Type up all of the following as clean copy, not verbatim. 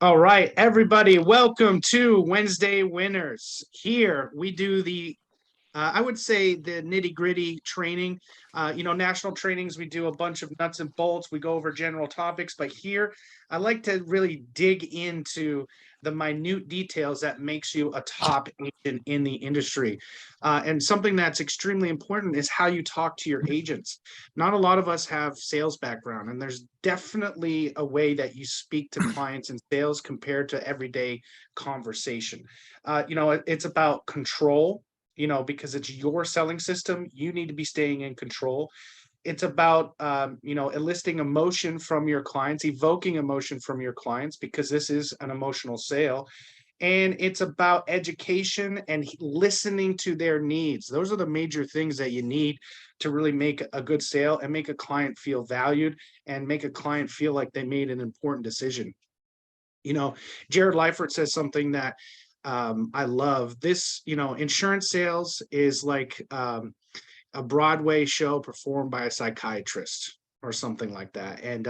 All right, everybody, welcome to Wednesday Winners. Here we do I would say the nitty gritty training. National trainings, we do a bunch of nuts and bolts. We go over general topics, but here I like to really dig into the minute details that makes you a top agent in the industry. And something that's extremely important is how you talk to your agents. Not a lot of us have sales background, and there's definitely a way that you speak to clients in sales compared to everyday conversation. It's about control, because it's your selling system. You need to be staying in control. It's about, eliciting emotion from your clients, evoking emotion from your clients, because this is an emotional sale. And it's about education and listening to their needs. Those are the major things that you need to really make a good sale and make a client feel valued and make a client feel like they made an important decision. Jared Leifert says something that I love. Insurance sales is like a Broadway show performed by a psychiatrist or something like that. And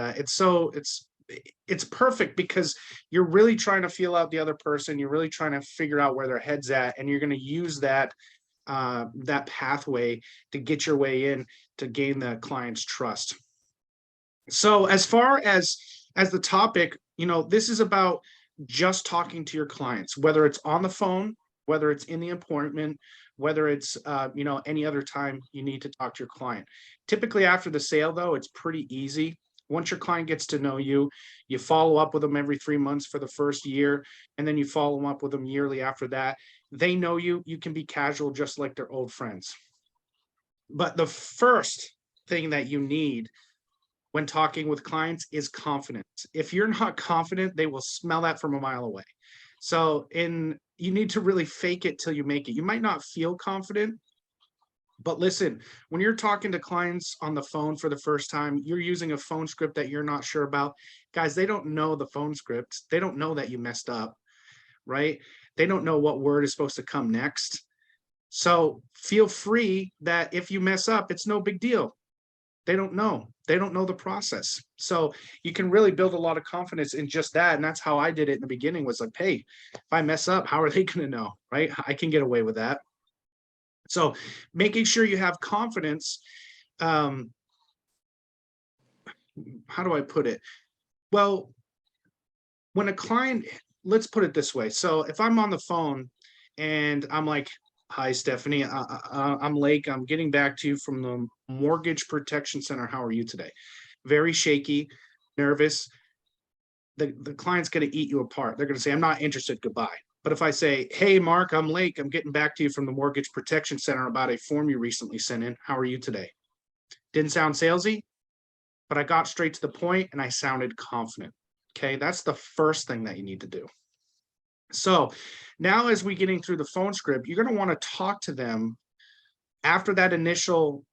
it's perfect because you're really trying to feel out the other person. You're really trying to figure out where their head's at, and you're going to use that pathway to get your way in to gain the client's trust. So as far as the topic, this is about just talking to your clients, whether it's on the phone, whether it's in the appointment, whether it's any other time you need to talk to your client. Typically after the sale, though, it's pretty easy. Once your client gets to know you, you follow up with them every 3 months for the first year, and then you follow up with them yearly after that. They know you. You can be casual, just like they're old friends. But the first thing that you need when talking with clients is confidence. If you're not confident, they will smell that from a mile away. You need to really fake it till you make it. You might not feel confident, but listen, when you're talking to clients on the phone for the first time, you're using a phone script that you're not sure about. Guys, they don't know the phone script. They don't know that you messed up, right? They don't know what word is supposed to come next. So feel free that if you mess up, it's no big deal. They don't know. They don't know the process. So you can really build a lot of confidence in just that. And that's how I did it in the beginning, was like, hey, if I mess up, how are they going to know? Right? I can get away with that. So making sure you have confidence. Um, how do I put it? Well, when a client, let's put it this way. So if I'm on the phone and I'm like, hi, Stephanie, I'm Lake. I'm getting back to you from the Mortgage Protection Center. How are you today? Very shaky, nervous. The client's going to eat you apart. They're going to say, I'm not interested. Goodbye. But if I say, hey, Mark, I'm Lake. I'm getting back to you from the Mortgage Protection Center about a form you recently sent in. How are you today? Didn't sound salesy, but I got straight to the point and I sounded confident. Okay, that's the first thing that you need to do. So now as we getting through the phone script, you're going to want to talk to them after that initial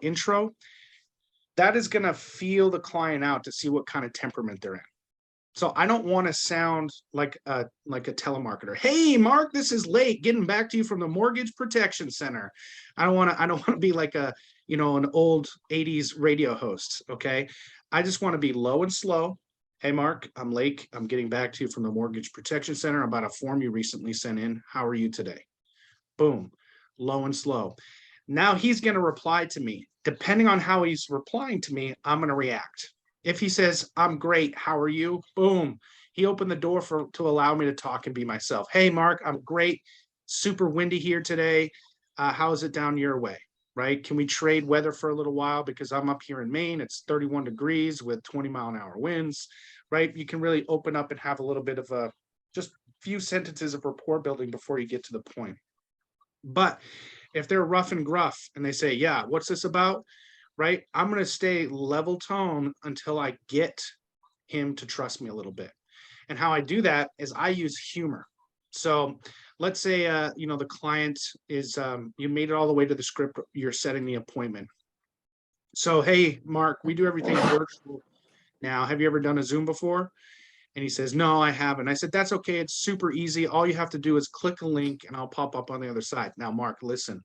intro. That is going to feel the client out to see what kind of temperament they're in. So I don't want to sound like a telemarketer. Hey, Mark, this is Lake getting back to you from the Mortgage Protection Center. I don't want to be like an old 80s radio host. Okay. I just want to be low and slow. Hey, Mark, I'm Lake. I'm getting back to you from the Mortgage Protection Center about a form you recently sent in. How are you today? Boom, low and slow. Now he's going to reply to me. Depending on how he's replying to me, I'm going to react. If he says, I'm great, how are you? Boom. He opened the door to allow me to talk and be myself. Hey, Mark, I'm great. Super windy here today. How is it down your way? Right? Can we trade weather for a little while? Because I'm up here in Maine. It's 31 degrees with 20-mile-an-hour winds, right? You can really open up and have a little bit of just few sentences of rapport building before you get to the point. But if they're rough and gruff and they say, yeah, what's this about? Right? I'm going to stay level tone until I get him to trust me a little bit. And how I do that is I use humor. So let's say, the client is, you made it all the way to the script, you're setting the appointment. So, hey, Mark, we do everything virtual now. Have you ever done a Zoom before? And he says, no, I haven't. I said, that's okay. It's super easy. All you have to do is click a link and I'll pop up on the other side. Now, Mark, listen,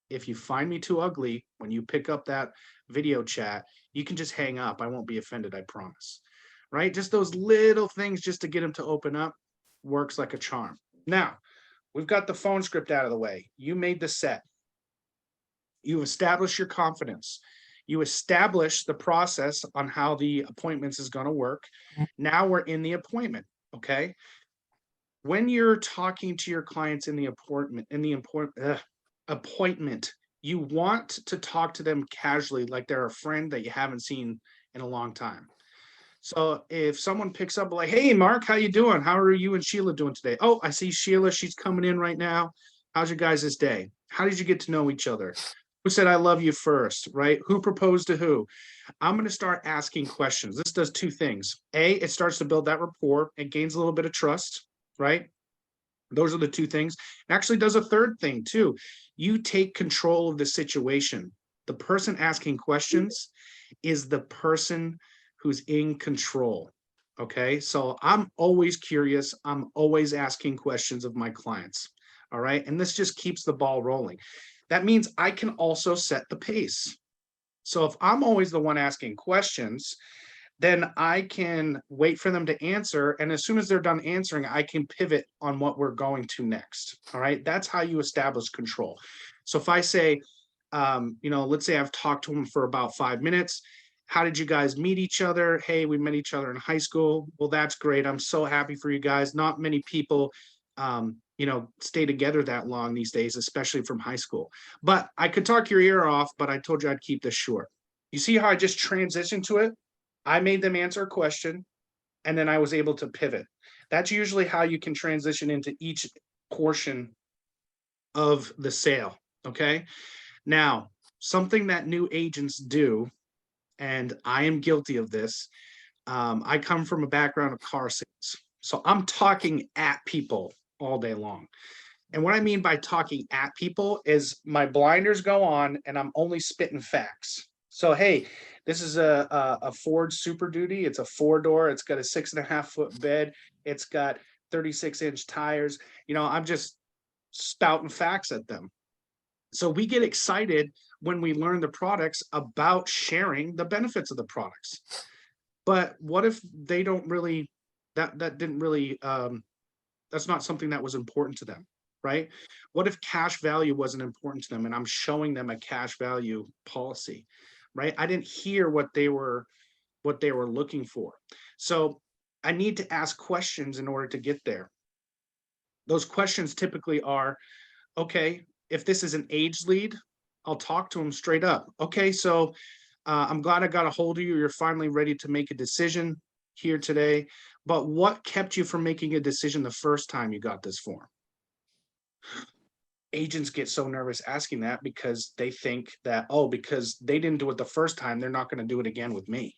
if you find me too ugly, when you pick up that video chat, you can just hang up. I won't be offended, I promise. right? Just those little things just to get them to open up works like a charm. Now, we've got the phone script out of the way. You made the set. You establish your confidence. You establish the process on how the appointments is going to work. Now we're in the appointment, okay? When you're talking to your clients in the appointment, you want to talk to them casually, like they're a friend that you haven't seen in a long time. So if someone picks up like, "Hey, Mark, how you doing? How are you and Sheila doing today?" "Oh, I see Sheila. She's coming in right now. How's your guys' day? How did you get to know each other? Who said I love you first?" Right? Who proposed to who? I'm going to start asking questions. This does two things. A, it starts to build that rapport. It gains a little bit of trust, right? Those are the two things. It actually does a third thing too. You take control of the situation. The person asking questions is the person who's in control. Okay. So I'm always curious. I'm always asking questions of my clients. All right. And this just keeps the ball rolling. That means I can also set the pace. So if I'm always the one asking questions, then I can wait for them to answer. And as soon as they're done answering, I can pivot on what we're going to next. All right. That's how you establish control. So if I say, let's say I've talked to them for about 5 minutes. How did you guys meet each other? Hey, we met each other in high school. Well, that's great. I'm so happy for you guys. Not many people, stay together that long these days, especially from high school. But I could talk your ear off, but I told you I'd keep this short. You see how I just transitioned to it? I made them answer a question, and then I was able to pivot. That's usually how you can transition into each portion of the sale. Okay. Now, something that new agents do, and I am guilty of this. I come from a background of car sales. So I'm talking at people all day long. And what I mean by talking at people is my blinders go on and I'm only spitting facts. So, hey, this is a Ford Super Duty. It's a 4-door. It's got a 6.5-foot bed. It's got 36-inch tires. I'm just spouting facts at them. So we get excited when we learn the products about sharing the benefits of the products. But what if they don't really, that didn't really, that's not something that was important to them, right? What if cash value wasn't important to them and I'm showing them a cash value policy, right? I didn't hear what they were looking for. So I need to ask questions in order to get there. Those questions typically are, okay, if this is an age lead, I'll talk to them straight up. Okay, so I'm glad I got a hold of you. You're finally ready to make a decision here today. But what kept you from making a decision the first time you got this form? Agents get so nervous asking that because they think that, oh, because they didn't do it the first time, they're not going to do it again with me.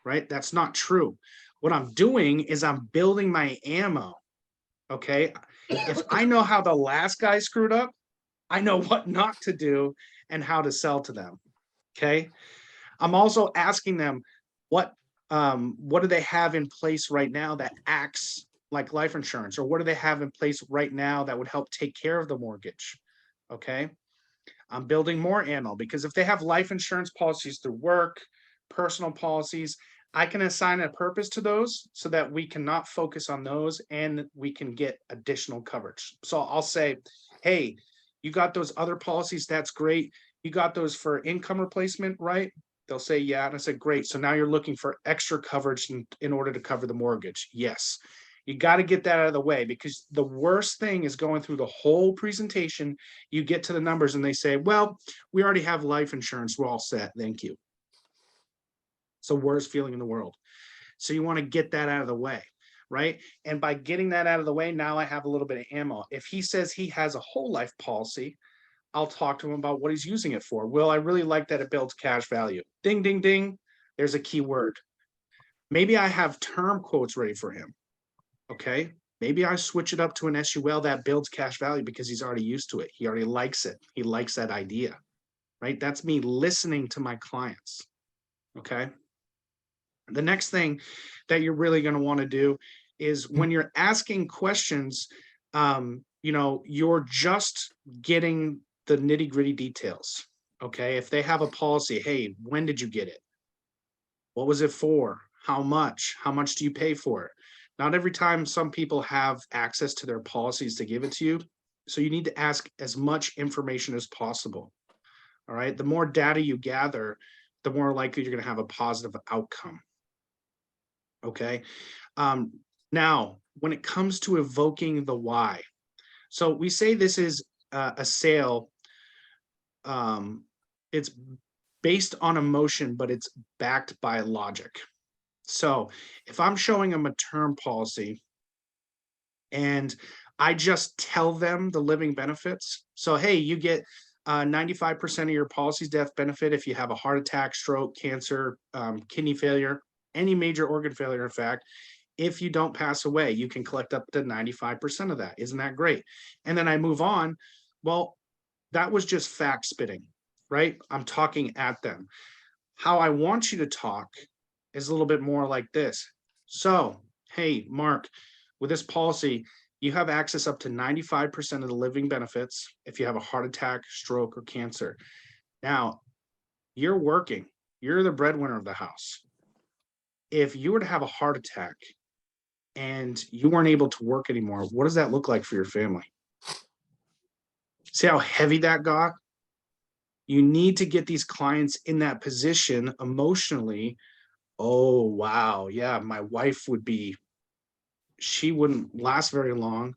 Right? That's not true. What I'm doing is I'm building my ammo. Okay. If I know how the last guy screwed up, I know what not to do and how to sell to them. Okay. I'm also asking them what do they have in place right now that acts like life insurance, or what do they have in place right now that would help take care of the mortgage? Okay. I'm building more ammo because if they have life insurance policies through work, personal policies, I can assign a purpose to those so that we cannot focus on those and we can get additional coverage. So I'll say, hey, you got those other policies. That's great. You got those for income replacement, right? They'll say, yeah. And I said, great. So now you're looking for extra coverage in order to cover the mortgage. Yes. You got to get that out of the way because the worst thing is going through the whole presentation. You get to the numbers and they say, well, we already have life insurance. We're all set. Thank you. It's the worst feeling in the world. So you want to get that out of the way, right? And by getting that out of the way, now I have a little bit of ammo. If he says he has a whole life policy, I'll talk to him about what he's using it for. Well, I really like that it builds cash value. Ding, ding, ding. There's a key word. Maybe I have term quotes ready for him. Okay. Maybe I switch it up to an SUL that builds cash value because he's already used to it. He already likes it. He likes that idea, right? That's me listening to my clients. Okay. The next thing that you're really going to want to do is when you're asking questions, you're just getting the nitty gritty details. Okay. If they have a policy, hey, when did you get it? What was it for? How much? How much do you pay for it? Not every time some people have access to their policies to give it to you. So you need to ask as much information as possible. All right. The more data you gather, the more likely you're going to have a positive outcome. Okay. Um, Now, when it comes to evoking the why, so we say this is a sale. It's based on emotion, but it's backed by logic. So if I'm showing them a term policy and I just tell them the living benefits, so hey, you get 95% of your policy's death benefit if you have a heart attack, stroke, cancer, kidney failure, any major organ failure, in fact. If you don't pass away, you can collect up to 95% of that. Isn't that great? And then I move on. Well, that was just fact spitting, right? I'm talking at them. How I want you to talk is a little bit more like this. So, hey, Mark, with this policy, you have access up to 95% of the living benefits if you have a heart attack, stroke, or cancer. Now, you're working, you're the breadwinner of the house. If you were to have a heart attack and you weren't able to work anymore, what does that look like for your family? See how heavy that got? You need to get these clients in that position emotionally. Oh, wow. Yeah, my wife would be, she wouldn't last very long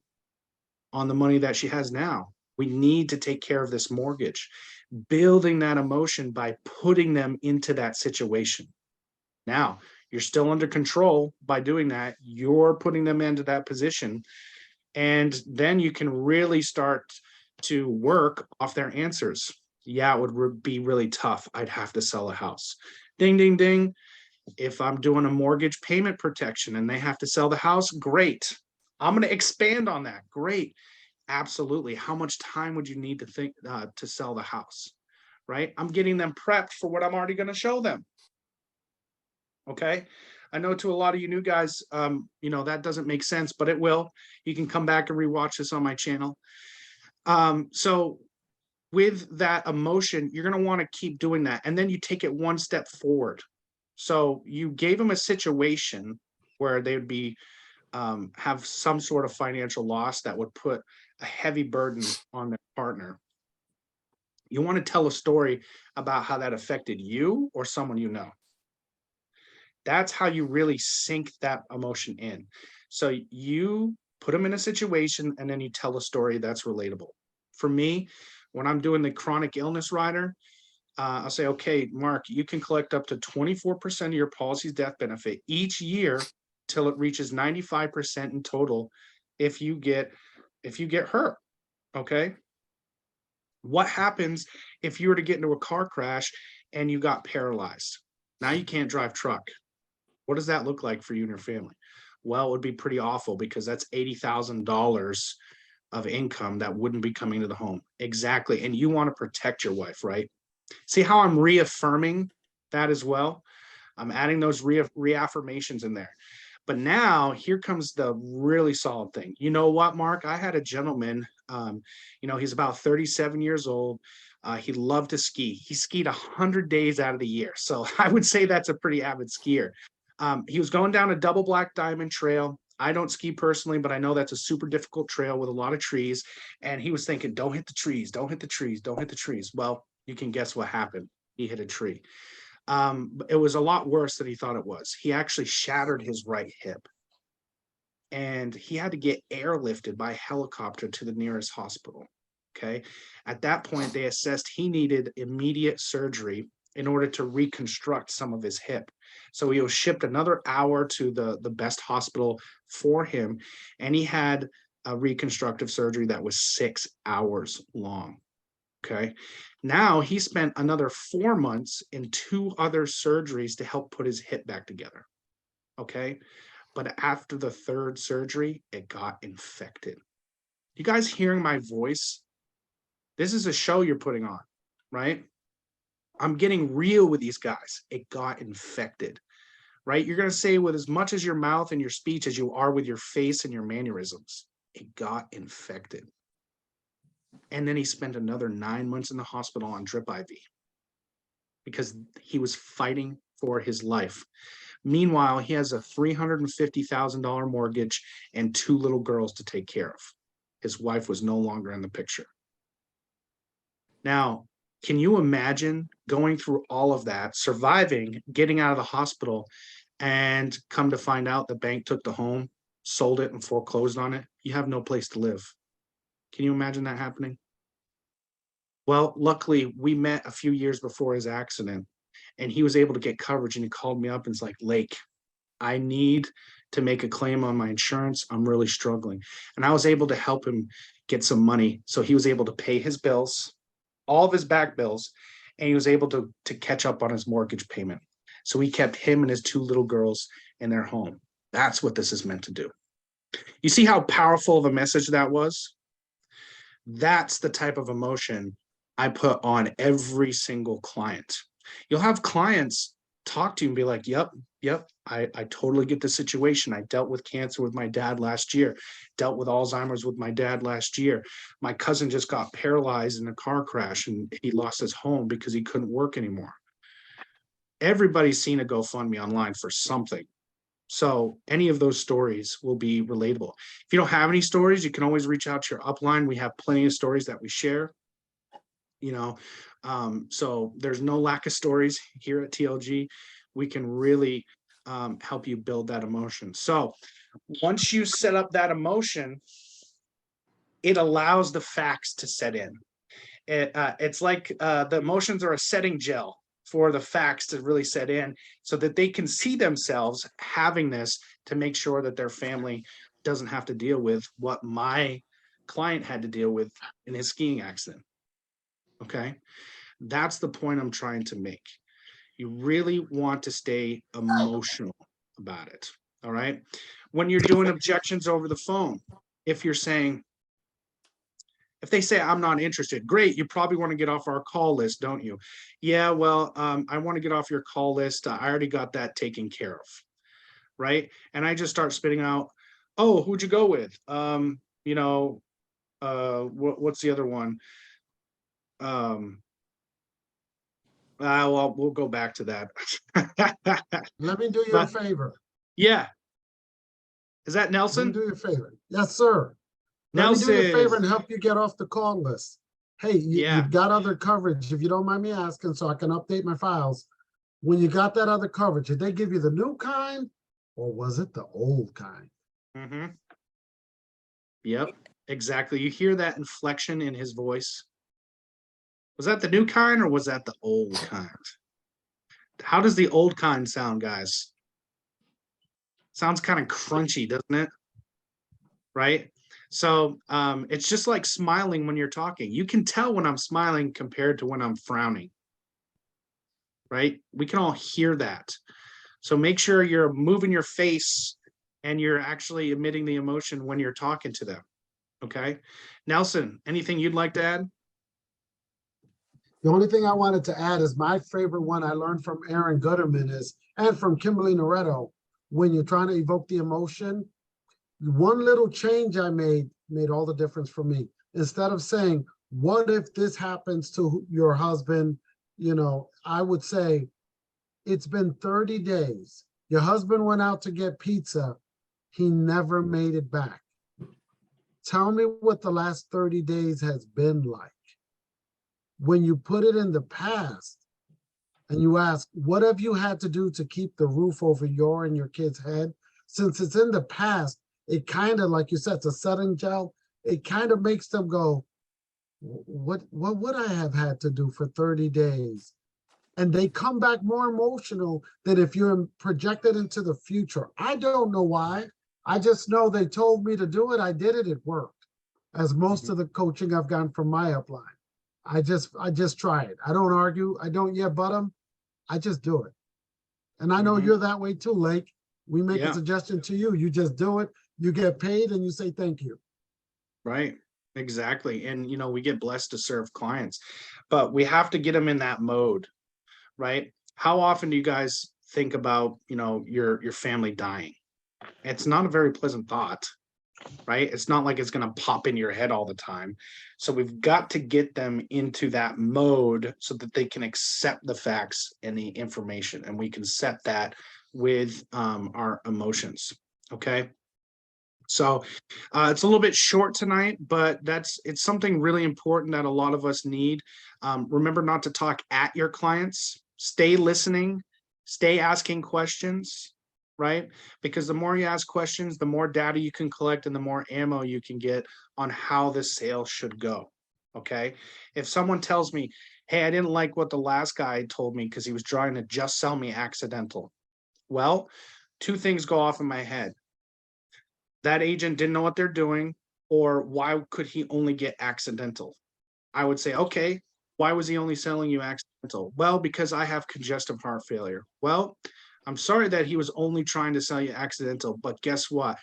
on the money that she has now. We need to take care of this mortgage, building that emotion by putting them into that situation. Now, you're still under control by doing that. You're putting them into that position. And then you can really start to work off their answers. Yeah, it would be really tough. I'd have to sell a house. Ding, ding, ding. If I'm doing a mortgage payment protection and they have to sell the house, great. I'm going to expand on that. Great. Absolutely. How much time would you need to think to sell the house? Right. I'm getting them prepped for what I'm already going to show them. Okay. I know to a lot of you new guys, that doesn't make sense, but it will. You can come back and rewatch this on my channel. So with that emotion, you're going to want to keep doing that. And then you take it one step forward. So you gave them a situation where they would be have some sort of financial loss that would put a heavy burden on their partner. You want to tell a story about how that affected you or someone you know. That's how you really sink that emotion in. So you put them in a situation and then you tell a story that's relatable. For me, when I'm doing the chronic illness rider, I'll say, okay, Mark, you can collect up to 24% of your policy's death benefit each year till it reaches 95% in total if you get hurt. Okay. What happens if you were to get into a car crash and you got paralyzed? Now you can't drive truck. What does that look like for you and your family? Well, it would be pretty awful because that's $80,000 of income that wouldn't be coming to the home. Exactly. And you want to protect your wife, right? See how I'm reaffirming that as well? I'm adding those reaffirmations in there. But now here comes the really solid thing. You know what, Mark? I had a gentleman, he's about 37 years old. He loved to ski. He skied 100 days out of the year. So I would say that's a pretty avid skier. He was going down a double black diamond trail. I don't ski personally, but I know that's a super difficult trail with a lot of trees. And he was thinking, don't hit the trees, don't hit the trees, don't hit the trees. Well, you can guess what happened. He hit a tree. It was a lot worse than he thought it was. He actually shattered his right hip and he had to get airlifted by helicopter to the nearest hospital. Okay. At that point, they assessed he needed immediate surgery in order to reconstruct some of his hip. So he was shipped another hour to the best hospital for him. And he had a reconstructive surgery that was 6 hours long. Okay. Now he spent another 4 months in 2 other surgeries to help put his hip back together. Okay. But after the 3rd surgery, it got infected. You guys hearing my voice? This is a show you're putting on, right? I'm getting real with these guys. It got infected, right? You're going to say with as much as your mouth and your speech as you are with your face and your mannerisms. It got infected. And then he spent another 9 months in the hospital on drip IV because he was fighting for his life. Meanwhile, he has a $350,000 mortgage and two little girls to take care of. His wife was no longer in the picture. Now, can you imagine going through all of that, surviving, getting out of the hospital, and come to find out the bank took the home, sold it, and foreclosed on it? You have no place to live. Can you imagine that happening? Well, luckily, we met a few years before his accident, and he was able to get coverage. And he called me up and was like, Lake, I need to make a claim on my insurance. I'm really struggling. And I was able to help him get some money. So he was able to pay his bills, all of his back bills, and he was able to catch up on his mortgage payment. So he kept him and his two little girls in their home. That's what this is meant to do. You see how powerful of a message that was? That's the type of emotion I put on every single client. You'll have clients talk to you and be like, yep, I totally get the situation. I dealt with cancer with my dad last year, dealt with Alzheimer's with my dad last year. My cousin just got paralyzed in a car crash and he lost his home because he couldn't work anymore. Everybody's seen a GoFundMe online for something. So any of those stories will be relatable. If you don't have any stories, you can always reach out to your upline. We have plenty of stories that we share. So there's no lack of stories here at TLG. We can really help you build that emotion. So once you set up that emotion, it allows the facts to set in. It's like the emotions are a setting gel for the facts to really set in so that they can see themselves having this to make sure that their family doesn't have to deal with what my client had to deal with in his skiing accident. Okay. That's the point I'm trying to make. You really want to stay emotional about it. All right. When you're doing objections over the phone, if they say, I'm not interested, great. You probably want to get off our call list, don't you? Yeah, well, I want to get off your call list. I already got that taken care of. Right. And I just start spitting out, oh, who'd you go with? What's the other one? Well, we'll go back to that. Let me do you a favor. Yeah. Is that Let me Nelson? do you a favor. Yes, sir. Let me do you a favor and help you get off the call list. Hey, you've got other coverage, if you don't mind me asking, so I can update my files. When you got that other coverage, did they give you the new kind or was it the old kind? Mm-hmm. Yep, exactly. You hear that inflection in his voice. Was that the new kind or was that the old kind? How does the old kind sound, guys? Sounds kind of crunchy, doesn't it? Right? So it's just like smiling when you're talking. You can tell when I'm smiling compared to when I'm frowning. Right? We can all hear that. So make sure you're moving your face and you're actually emitting the emotion when you're talking to them. Okay. Nelson, anything you'd like to add? The only thing I wanted to add is my favorite one I learned from Aaron Gutterman is, and from Kimberly Noretto, when you're trying to evoke the emotion, one little change I made all the difference for me. Instead of saying, what if this happens to your husband? I would say, it's been 30 days. Your husband went out to get pizza. He never made it back. Tell me what the last 30 days has been like. When you put it in the past and you ask, what have you had to do to keep the roof over your and your kid's head? Since it's in the past, it kind of, like you said, it's a setting gel. It kind of makes them go, what would I have had to do for 30 days? And they come back more emotional than if you're projected into the future. I don't know why. I just know they told me to do it. I did it. It worked. As most of the coaching I've gotten from my upline. I just try it. I don't argue. I don't but them. I just do it. And I know you're that way too, Lake. We make a suggestion to you. You just do it. You get paid and you say thank you. Right. Exactly. And, we get blessed to serve clients, but we have to get them in that mode, right? How often do you guys think about, your family dying? It's not a very pleasant thought. Right? It's not like it's going to pop in your head all the time. So we've got to get them into that mode so that they can accept the facts and the information. And we can set that with our emotions. Okay. So it's a little bit short tonight, but it's something really important that a lot of us need. Remember not to talk at your clients. Stay listening, stay asking questions, right? Because the more you ask questions, the more data you can collect and the more ammo you can get on how the sale should go. Okay. If someone tells me, hey, I didn't like what the last guy told me because he was trying to just sell me accidental. Well, two things go off in my head. That agent didn't know what they're doing, or why could he only get accidental? I would say, okay, why was he only selling you accidental? Well, because I have congestive heart failure. Well, I'm sorry that he was only trying to sell you accidental, but guess what?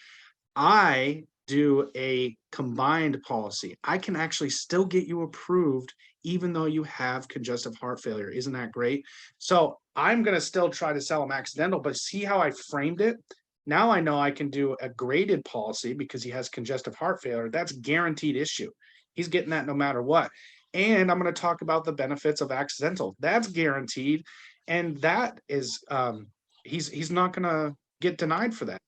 I do a combined policy. I can actually still get you approved even though you have congestive heart failure. Isn't that great? So I'm going to still try to sell him accidental, but see how I framed it? Now I know I can do a graded policy because he has congestive heart failure. That's guaranteed issue. He's getting that no matter what. And I'm going to talk about the benefits of accidental. That's guaranteed. And that is, he's not going to get denied for that.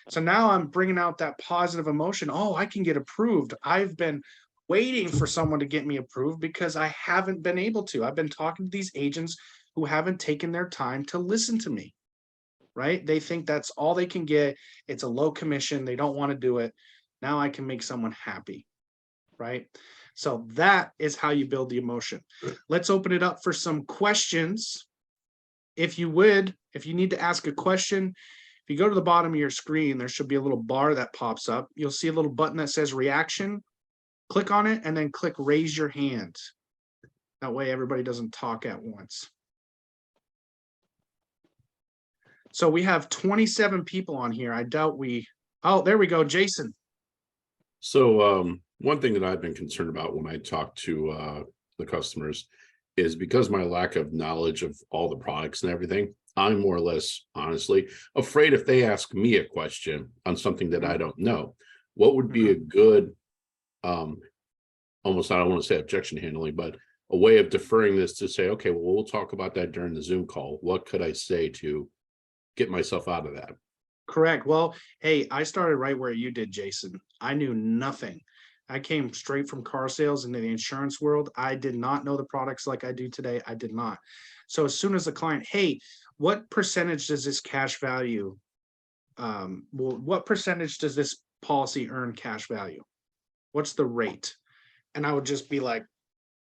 So now I'm bringing out that positive emotion. Oh, I can get approved. I've been waiting for someone to get me approved because I haven't been able to. I've been talking to these agents who haven't taken their time to listen to me, right? They think that's all they can get. It's a low commission. They don't want to do it. Now I can make someone happy, right? So that is how you build the emotion. Let's open it up for some questions. If you need to ask a question, if you go to the bottom of your screen, there should be a little bar that pops up. You'll see a little button that says reaction. Click on it and then click raise your hand. That way everybody doesn't talk at once. So we have 27 people on here. I doubt oh, there we go, Jason. So one thing that I've been concerned about when I talk to the customers is because my lack of knowledge of all the products and everything, I'm more or less, honestly, afraid if they ask me a question on something that I don't know, what would be a good, almost, I don't want to say objection handling, but a way of deferring this to say, okay, well, we'll talk about that during the Zoom call. What could I say to get myself out of that? Correct. Well, hey, I started right where you did, Jason. I knew nothing. I came straight from car sales into the insurance world. I did not know the products like I do today. I did not. So as soon as the client, hey, what percentage does this cash value, what percentage does this policy earn cash value? What's the rate? And I would just be like,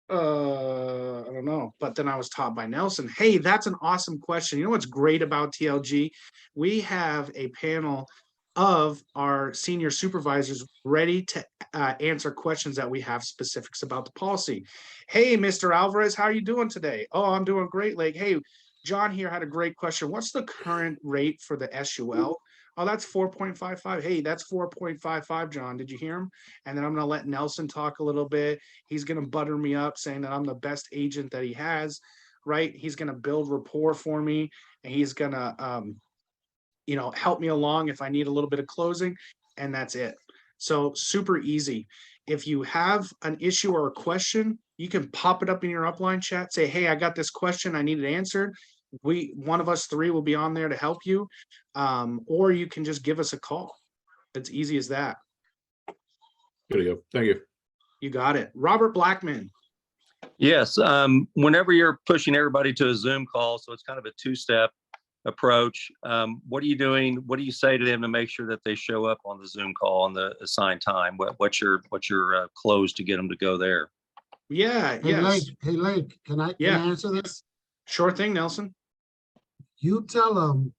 I don't know. But then I was taught by Nelson, hey, that's an awesome question. You know what's great about TLG? We have a panel of our senior supervisors ready to answer questions that we have specifics about the policy. Hey, Mr. Alvarez, how are you doing today? Oh, I'm doing great. Like, hey, John here had a great question. What's the current rate for the SUL? Oh, that's 4.55. Hey, that's 4.55, John. Did you hear him? And then I'm going to let Nelson talk a little bit. He's going to butter me up saying that I'm the best agent that he has, right? He's going to build rapport for me, and he's going to, help me along if I need a little bit of closing, and that's it. So super easy. If you have an issue or a question, you can pop it up in your upline chat, say, hey, I got this question, I need it answered. One of us three will be on there to help you. Or you can just give us a call. It's easy as that. Good to go. Thank you. You got it. Robert Blackman. Yes. Whenever you're pushing everybody to a Zoom call, so it's kind of a two-step approach. What are you doing? What do you say to them to make sure that they show up on the Zoom call on the assigned time? What's your close to get them to go there? Yeah. Hey, Yes. Lake, can I answer this? Sure thing, Nelson. You tell them,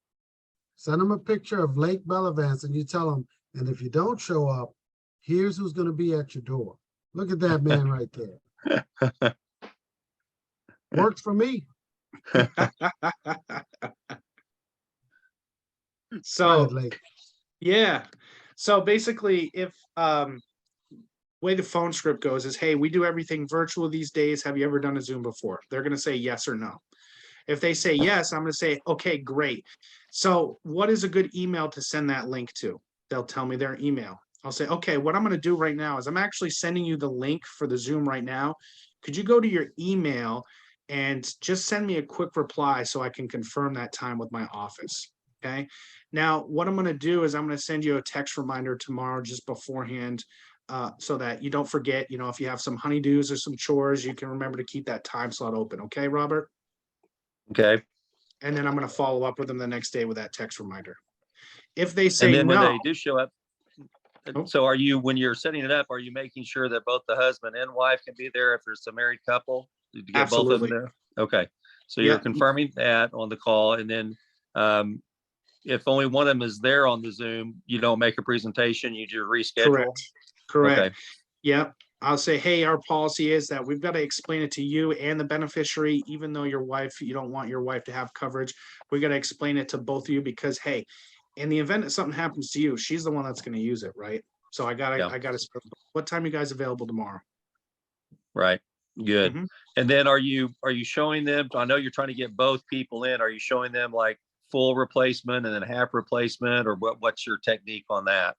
send them a picture of Savage-Bellavance, and you tell them, and if you don't show up, here's who's going to be at your door. Look at that man right there. Works for me. So, Lake. yeah. So basically, if way the phone script goes is, hey, we do everything virtual these days. Have you ever done a Zoom before? They're going to say yes or no. If they say yes, I'm going to say, okay, great. So what is a good email to send that link to? They'll tell me their email. I'll say, okay, what I'm going to do right now is I'm actually sending you the link for the Zoom right now. Could you go to your email and just send me a quick reply so I can confirm that time with my office? Okay. Now, what I'm going to do is I'm going to send you a text reminder tomorrow just beforehand, so that you don't forget, if you have some honeydews or some chores, you can remember to keep that time slot open. Okay, Robert? Okay. And then I'm going to follow up with them the next day with that text reminder. If they And say then when no, they do show up, Oh. so are you, when you're setting it up, are you making sure that both the husband and wife can be there if there's a married couple? To get both of them absolutely. there? Okay. So you're Yeah. confirming that on the call, and then if only one of them is there on the Zoom, you don't make a presentation, you just reschedule? Correct. Okay. Yep. I'll say, hey, our policy is that we've got to explain it to you and the beneficiary, even though you don't want your wife to have coverage. We got to explain it to both of you because, hey, in the event that something happens to you, she's the one that's going to use it, right? So I Yeah. gotta, what time you guys available tomorrow? Right. Good. Mhm. And then are you showing them, I know you're trying to get both people in, are you showing them like full replacement and then half replacement, or what's your technique on that?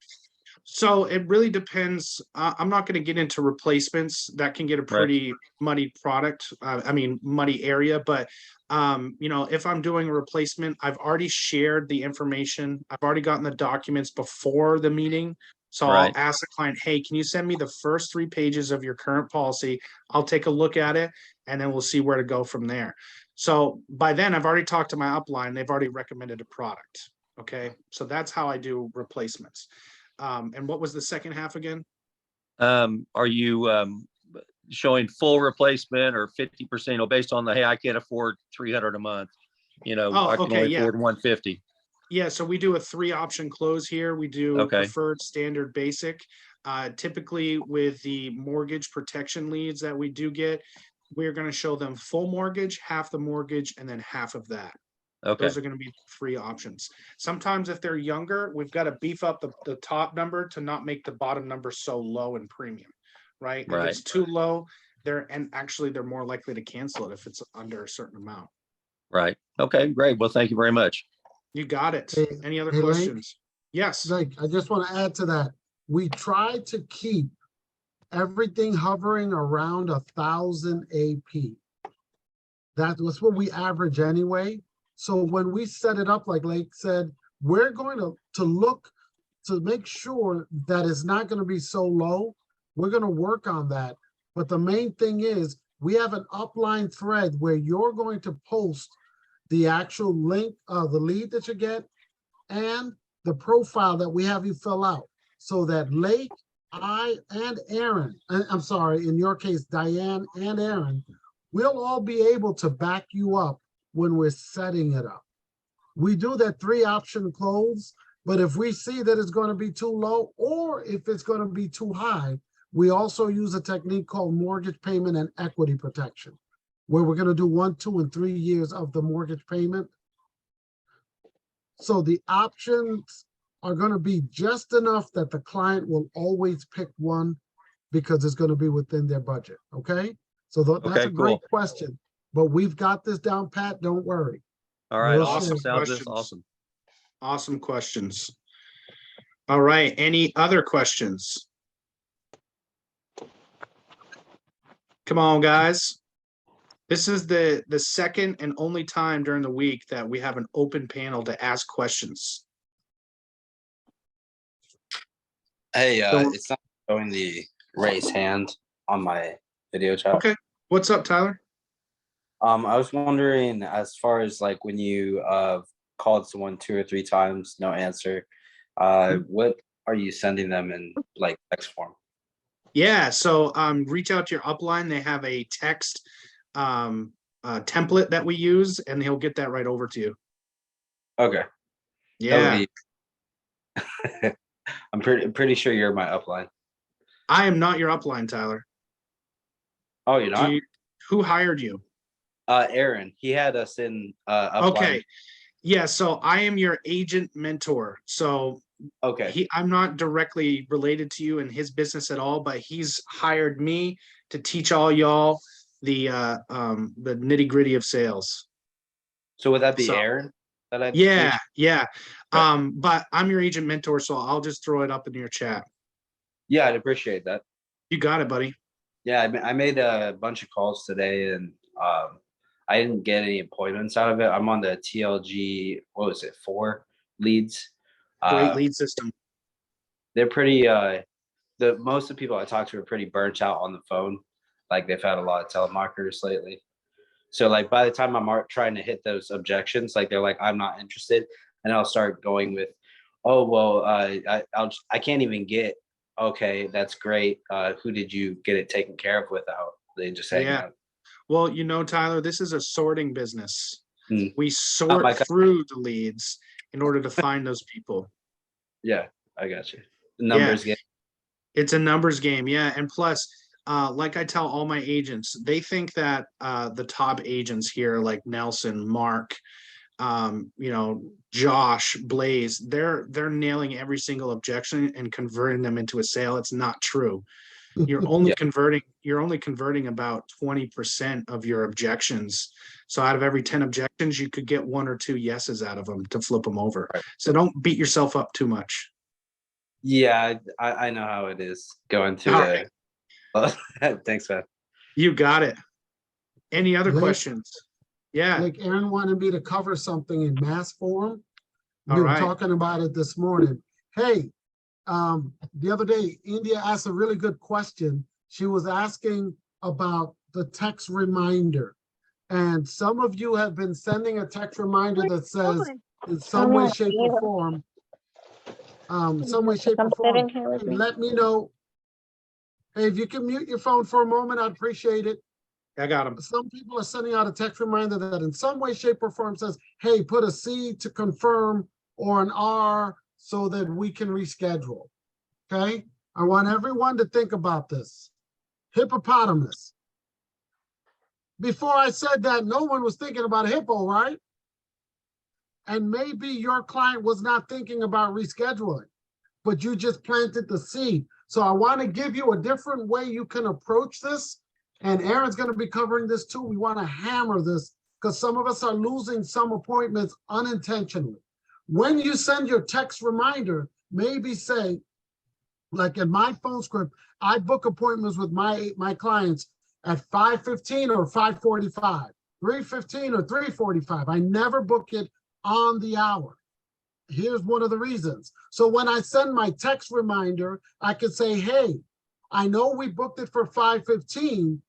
So it really depends. I'm not going to get into replacements. That can get a Right. pretty muddy product. Muddy area. But if I'm doing a replacement, I've already shared the information. I've already gotten the documents before the meeting. So I'll Right. ask the client, hey, can you send me the first 3 pages of your current policy? I'll take a look at it, and then we'll see where to go from there. So by then, I've already talked to my upline. They've already recommended a product. Okay. So that's how I do replacements. And what was the second half again? Are you showing full replacement or 50%, based on the, hey, I can't afford 300 a month, I can okay, only yeah. afford 150. Yeah, so we do a 3-option close here. We do Okay. preferred, standard, basic. Typically with the mortgage protection leads that we do get, we're going to show them full mortgage, half the mortgage, and then half of that. Okay. Those are going to be 3 options. Sometimes if they're younger, we've got to beef up the top number to not make the bottom number so low in premium, right? If Right. it's too low, they're more likely to cancel it if it's under a certain amount. Right. Okay, great. Well, thank you very much. You got it. Hey, Any other hey, Link? questions? Yes. Like, I just want to add to that. We try to keep everything hovering around 1,000 AP. That's what we average anyway. So when we set it up, like Lake said, we're going to look to make sure that it's not going to be so low. We're going to work on that. But the main thing is we have an upline thread where you're going to post the actual link, the lead that you get, and the profile that we have you fill out, so that Lake, I, and Aaron, I'm sorry, in your case, Diane and Aaron, we'll all be able to back you up when we're setting it up. We do that 3-option close, but if we see that it's going to be too low, or if it's going to be too high, we also use a technique called mortgage payment and equity protection, where we're going to do 1, 2, and 3 years of the mortgage payment. So the options are going to be just enough that the client will always pick one because it's going to be within their budget. Okay. So that's a great question, but we've got this down pat. Don't worry. All right. We'll Awesome. share. Sounds just awesome. Awesome questions. All right. Any other questions? Come on, guys. This is the second and only time during the week that we have an open panel to ask questions. Hey, it's not showing the raise hand on my video chat. Okay. What's up, Tyler? I was wondering, as far as like when you called someone 2 or 3 times, no answer, what are you sending them in like text form? Yeah, so reach out to your upline. They have a text template that we use, and he'll get that right over to you. Okay. Yeah. I'm pretty sure you're my upline. I am not your upline, Tyler. Oh, you're not? Who hired you? Aaron. He had us in upline. Okay. Yeah, so I am your agent mentor. So okay. I'm not directly related to you in his business at all, but he's hired me to teach all y'all the nitty-gritty of sales. So would that be Aaron? Yeah. But I'm your agent mentor, so I'll just throw it up in your chat. Yeah, I'd appreciate that. You got it, buddy. Yeah, I made a bunch of calls today, and I didn't get any appointments out of it. I'm on the TLG, what was it, 4 leads. Great Uh, lead system. they're pretty, most of the people I talk to are pretty burnt out on the phone. Like they've had a lot of telemarketers lately. So like by the time I'm trying to hit those objections, like they're like, I'm not interested. And I'll start going with, oh, well, I can't even get, okay, that's great. Who did you get it taken care of without? They just hang Yeah. up. Well, Tyler, this is a sorting business. Hmm. We Not sort my cup. through the leads in order to find those people. Yeah, I got you. The Yeah. numbers game. It's a numbers game, yeah. And plus, like I tell all my agents, they think that the top agents here, like Nelson, Mark, Josh, Blaze, they're nailing every single objection and converting them into a sale. It's not true. You're only converting about 20% of your objections. So out of every 10 objections, you could get 1 or 2 yeses out of them to flip them over. Right. So don't beat yourself up too much. Yeah, I know how it is going through All the. right. Thanks, man. You got it. Any other Blake? questions? Yeah. Like Aaron wanted me to cover something in mass form. We All were right. talking about it this morning. Hey, the other day, India asked a really good question. She was asking about the text reminder. And some of you have been sending a text reminder that says, in some way, shape, or form, hey, let me know. Hey, if you can mute your phone for a moment, I'd appreciate it. I got them. Some people are sending out a text reminder that in some way, shape, or form says, hey, put a C to confirm or an R so that we can reschedule. Okay? I want everyone to think about this. Hippopotamus. Before I said that, no one was thinking about a hippo, right? And maybe your client was not thinking about rescheduling, but you just planted the seed. So I want to give you a different way you can approach this. And Aaron's going to be covering this too. We want to hammer this because some of us are losing some appointments unintentionally. When you send your text reminder, maybe say, like in my phone script, I book appointments with my clients at 5:15 or 5:45, 3:15 or 3:45. I never book it on the hour. Here's one of the reasons. So when I send my text reminder, I could say, hey, I know we booked it for 5:15,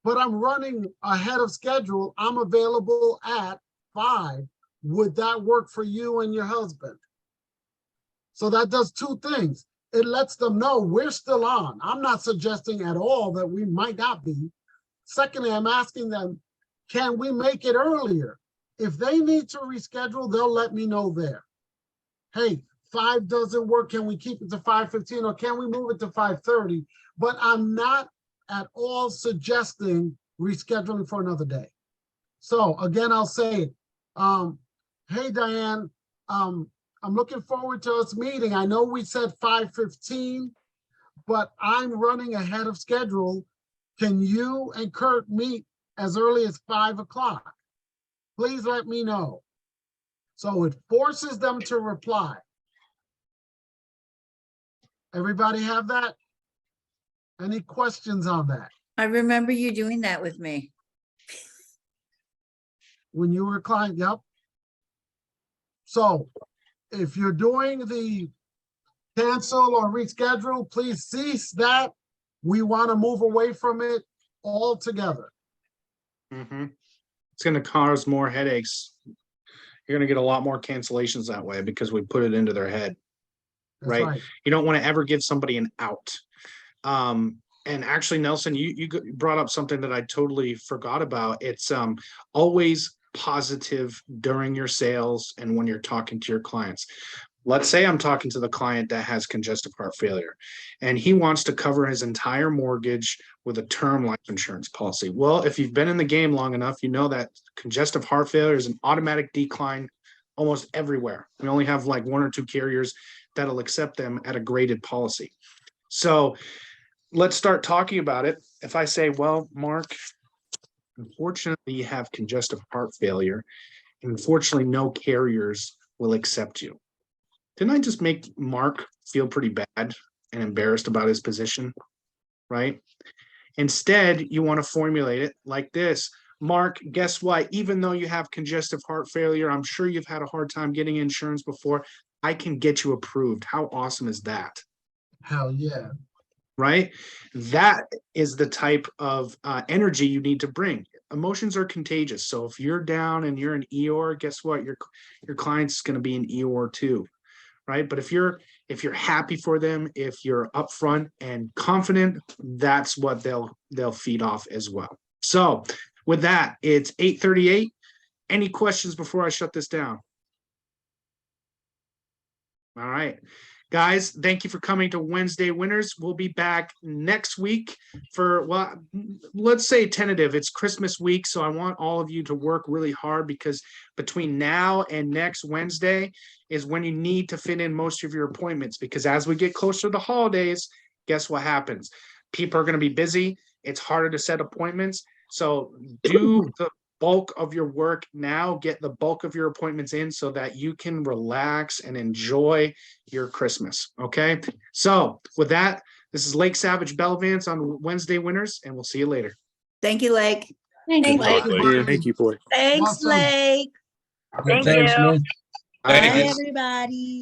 but I'm running ahead of schedule. I'm available at 5. Would that work for you and your husband? So that does 2 things. It lets them know we're still on. I'm not suggesting at all that we might not be. Secondly, I'm asking them, can we make it earlier? If they need to reschedule, they'll let me know there. Hey, 5 doesn't work. Can we keep it to 5:15 or can we move it to 5:30? But I'm not at all suggesting rescheduling for another day. So again, I'll say it. Hey, Diane, I'm looking forward to us meeting. I know we said 5:15, but I'm running ahead of schedule. Can you and Kurt meet as early as 5 o'clock? Please let me know. So it forces them to reply. Everybody have that? Any questions on that? I remember you doing that with me. When you were a client, yep. So if you're doing the cancel or reschedule, please cease that. We want to move away from it altogether. It's going to cause more headaches. You're going to get a lot more cancellations that way because we put it into their head. That's Right. You don't want to ever give somebody an out. And actually, Nelson, you brought up something that I totally forgot about. It's always positive during your sales and when you're talking to your clients. Let's say I'm talking to the client that has congestive heart failure and he wants to cover his entire mortgage with a term life insurance policy. Well, if you've been in the game long enough, you know that congestive heart failure is an automatic decline almost everywhere. We only have like 1 or 2 carriers that'll accept them at a graded policy. So let's start talking about it. If I say, well, Mark, unfortunately, you have congestive heart failure. Unfortunately, no carriers will accept you. Didn't I just make Mark feel pretty bad and embarrassed about his position, right? Instead, you want to formulate it like this. Mark, guess what? Even though you have congestive heart failure, I'm sure you've had a hard time getting insurance before. I can get you approved. How awesome is that? Hell yeah. Right? That is the type of energy you need to bring. Emotions are contagious. So if you're down and you're an Eeyore, guess what? Your client's going to be an Eeyore too, right? But if you're happy for them, if you're upfront and confident, that's what they'll feed off as well. So with that, it's 8:38. Any questions before I shut this down? All right. Guys, thank you for coming to Wednesday Winners. We'll be back next week for, well, let's say tentative. It's Christmas week, so I want all of you to work really hard because between now and next Wednesday is when you need to fit in most of your appointments, because as we get closer to the holidays, guess what happens? People are going to be busy. It's harder to set appointments. So do the bulk of your work now, get the bulk of your appointments in so that you can relax and enjoy your Christmas. Okay. So with that, this is Lake Savage-Bellavance on Wednesday Winners, and we'll see you later. Thank you, Lake. Thank you, Good Blake. luck, Lake. Marty. Thank you, boy. Thanks, Awesome. Blake. Thank Thank you. you. Bye, Bye, guys. everybody.